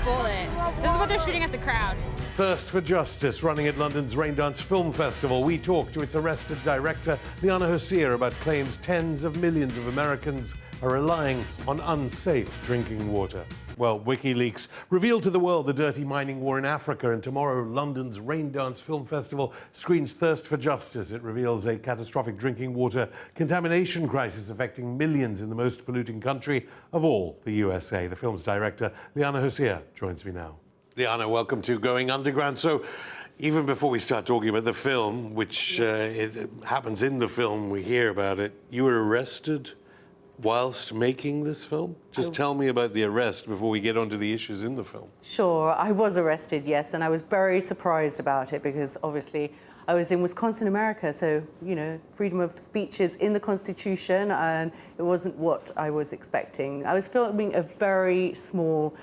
bullet. This is what they're shooting at the crowd. Thirst for Justice, running at London's Raindance Film Festival. We talk to its arrested director, Leana Hosea, about claims tens of millions of Americans are relying on unsafe drinking water. Well, WikiLeaks revealed to the world the dirty mining war in Africa, and tomorrow London's Raindance Film Festival screens Thirst for Justice. It reveals a catastrophic drinking water contamination crisis affecting millions in the most polluting country of all, the USA. The film's director, Leana Hosea, joins me now. Leana, welcome to Going Underground. So, even before we start talking about the film, which it happens in the film, we hear about it, you were arrested whilst making this film? Just tell me about the arrest before we get onto the issues in the film. Sure, I was arrested, yes, and I was very surprised about it because obviously I was in Wisconsin, America, so, you know, freedom of speech is in the Constitution, and it wasn't what I was expecting. I was filming a very small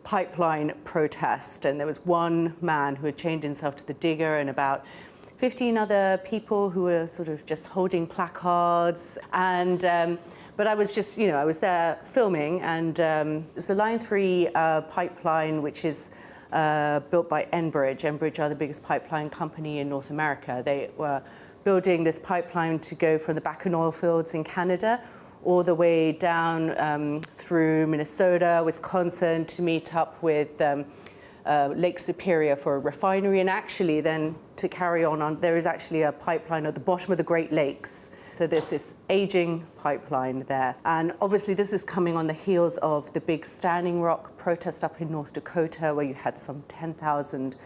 pipeline protest, and there was one man who had chained himself to the digger and about 15 other people who were sort of just holding placards. And but I was just, you know, I was there filming, and it's the Line 3 pipeline, which is built by Enbridge. Enbridge are the biggest pipeline company in North America. They were building this pipeline to go from the Bakken oil fields in Canada all the way down through Minnesota, Wisconsin, to meet up with Lake Superior for a refinery, and actually then to carry on, there is actually a pipeline at the bottom of the Great Lakes. So there's this aging pipeline there. And obviously this is coming on the heels of the big Standing Rock protest up in North Dakota, where you had some 10,000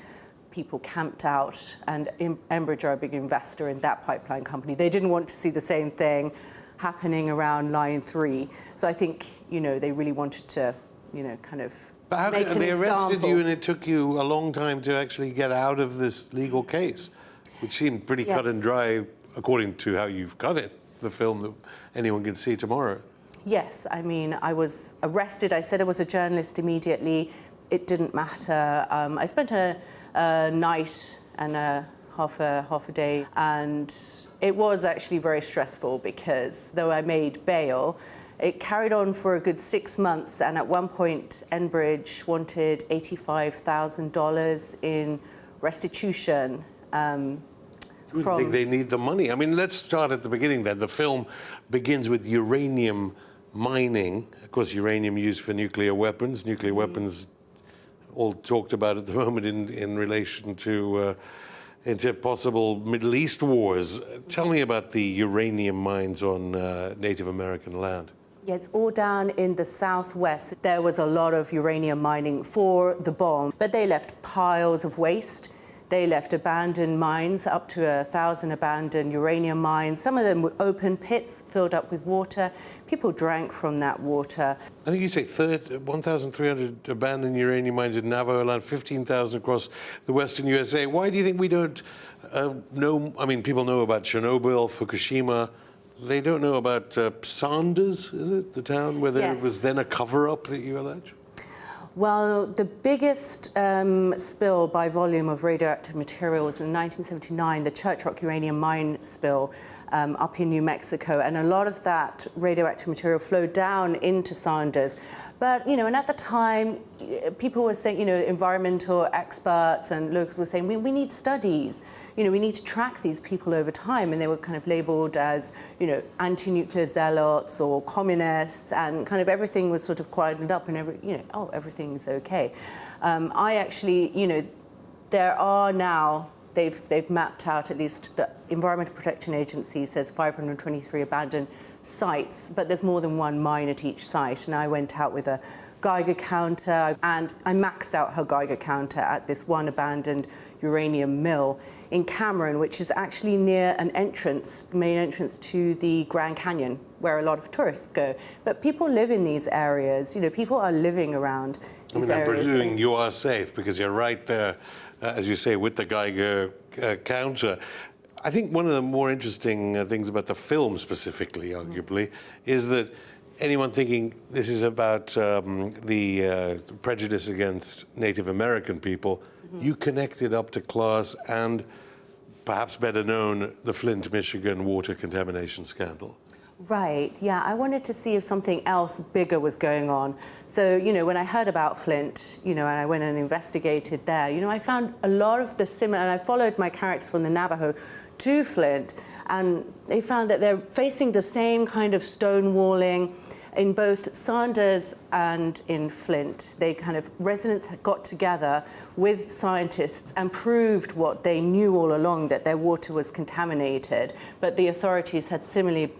people camped out, and Enbridge are a big investor in that pipeline company. They didn't want to see the same thing happening around Line 3. So I think, you know, they really wanted to, you know, kind of But how make come an they arrested example. you and it took you a long time to actually get out of this legal case, which seemed pretty cut and dry, according to how you've cut it, the film that anyone can see tomorrow? Yes, I mean, I was arrested. I said I was a journalist immediately. It didn't matter. I spent a night and half a day, and it was actually very stressful because though I made bail, it carried on for a good 6 months, and at one point Enbridge wanted $85,000 in restitution. I think they need the money. I mean, let's start at the beginning then. The film begins with uranium mining. Of course, uranium used for nuclear weapons. Nuclear weapons all talked about at the moment in relation to into possible Middle East wars. Tell me about the uranium mines on Native American land. Yeah, it's all down in the southwest. There was a lot of uranium mining for the bomb, but they left piles of waste. They left abandoned mines, up to 1,000 abandoned uranium mines. Some of them were open pits filled up with water. People drank from that water. I think you say 1,300 abandoned uranium mines in Navajo land, 15,000 across the western USA. Why do you think we don't know? I mean, people know about Chernobyl, Fukushima. They don't know about Sanders, is it? The town where there was then a cover-up that you allege? Well, the biggest spill by volume of radioactive material was in 1979, the Church Rock uranium mine spill up in New Mexico. And a lot of that radioactive material flowed down into Sanders. But, you know, and at the time, people were saying, you know, environmental experts and locals were saying, we need studies. You know, we need to track these people over time. And they were kind of labeled as, you know, anti-nuclear zealots or communists, and kind of everything was sort of quietened up and, everything's okay. I actually, you know, there are now, they've mapped out, at least the Environmental Protection Agency says 523 abandoned sites, but there's more than one mine at each site. And I went out with a Geiger counter, and I maxed out her Geiger counter at this one abandoned uranium mill in Cameron, which is actually near an entrance, main entrance to the Grand Canyon, where a lot of tourists go. But people live in these areas, you know, people are living around these areas. I'm presuming you are safe because you're right there, as you say, with the Geiger counter. I think one of the more interesting things about the film specifically, arguably, is that anyone thinking this is about the prejudice against Native American people, you connected up to class and, perhaps better known, the Flint, Michigan water contamination scandal. Right, yeah, I wanted to see if something else bigger was going on. So, when I heard about Flint, and I went and investigated there, I found a lot of the similar, and I followed my characters from the Navajo to Flint, and they found that they're facing the same kind of stonewalling in both Sanders and in Flint. Residents got together with scientists and proved what they knew all along, that their water was contaminated, but the authorities had similarly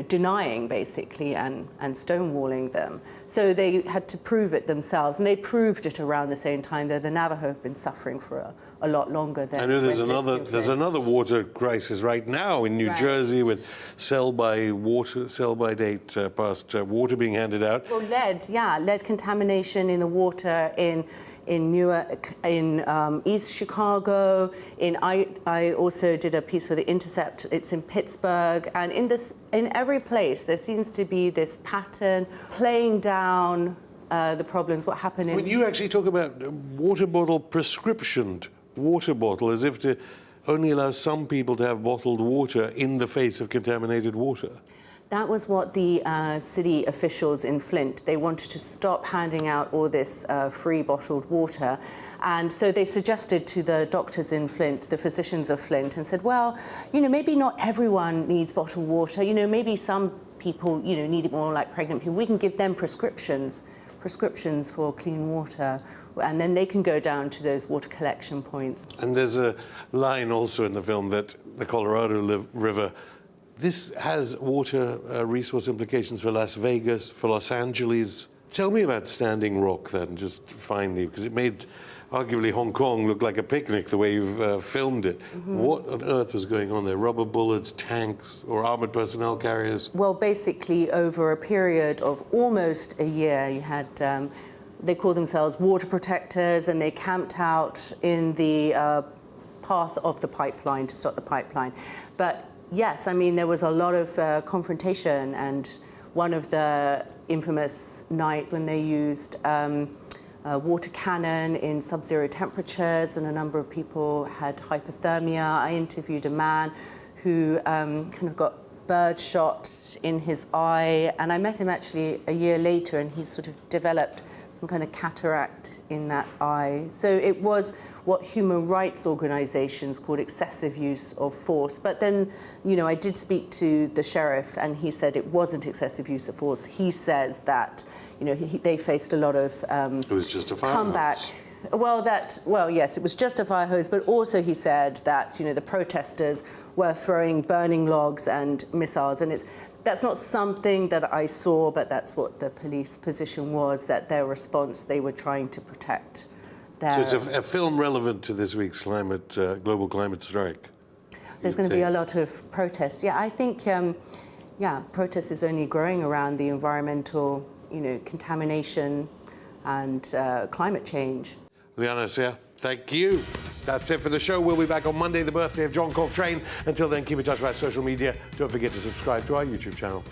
denying basically and stonewalling them. So they had to prove it themselves, and they proved it around the same time, though the Navajo have been suffering for a lot longer than I know there's residents another water crisis right now in New Jersey with sell-by date past water being handed out. Well, lead contamination in the water in Newark, in East Chicago. I also did a piece for The Intercept. It's in Pittsburgh, and in every place there seems to be this pattern playing down the problems. What happened in? When you actually talk about water bottle, prescriptioned water bottle, as if to only allow some people to have bottled water in the face of contaminated water. That was what the city officials in Flint, they wanted to stop handing out all this free bottled water. And so they suggested to the doctors in Flint, the physicians of Flint, and said, well, maybe not everyone needs bottled water. Maybe some people, need it more, like pregnant people. We can give them prescriptions for clean water, and then they can go down to those water collection points. And there's a line also in the film that the Colorado River, this has water resource implications for Las Vegas, for Los Angeles. Tell me about Standing Rock then, just finally, because it made arguably Hong Kong look like a picnic the way you've filmed it. Mm-hmm. What on earth was going on there? Rubber bullets, tanks, or armored personnel carriers? Well, basically, over a period of almost a year, you had, they call themselves water protectors, and they camped out in the path of the pipeline to stop the pipeline. But yes, there was a lot of confrontation, and one of the infamous nights when they used water cannon in sub-zero temperatures, and a number of people had hypothermia. I interviewed a man who got birdshot in his eye, and I met him actually a year later, and he sort of developed some kind of cataract in that eye. So it was what human rights organizations called excessive use of force. But then, I did speak to the sheriff, and he said it wasn't excessive use of force. He says that, they faced a lot of it was just a fire comeback. hose. Well, yes, it was just a fire hose, but also he said that, the protesters were throwing burning logs and missiles, and that's not something that I saw, but that's what the police position was, that their response, they were trying to protect their... So it's a film relevant to this week's global climate strike. There's going to be a lot of protests. Yeah, I think, protest is only growing around the environmental, contamination and climate change. Leana Hosea, thank you. That's it for the show. We'll be back on Monday, the birthday of John Coltrane. Until then, keep in touch with our social media. Don't forget to subscribe to our YouTube channel.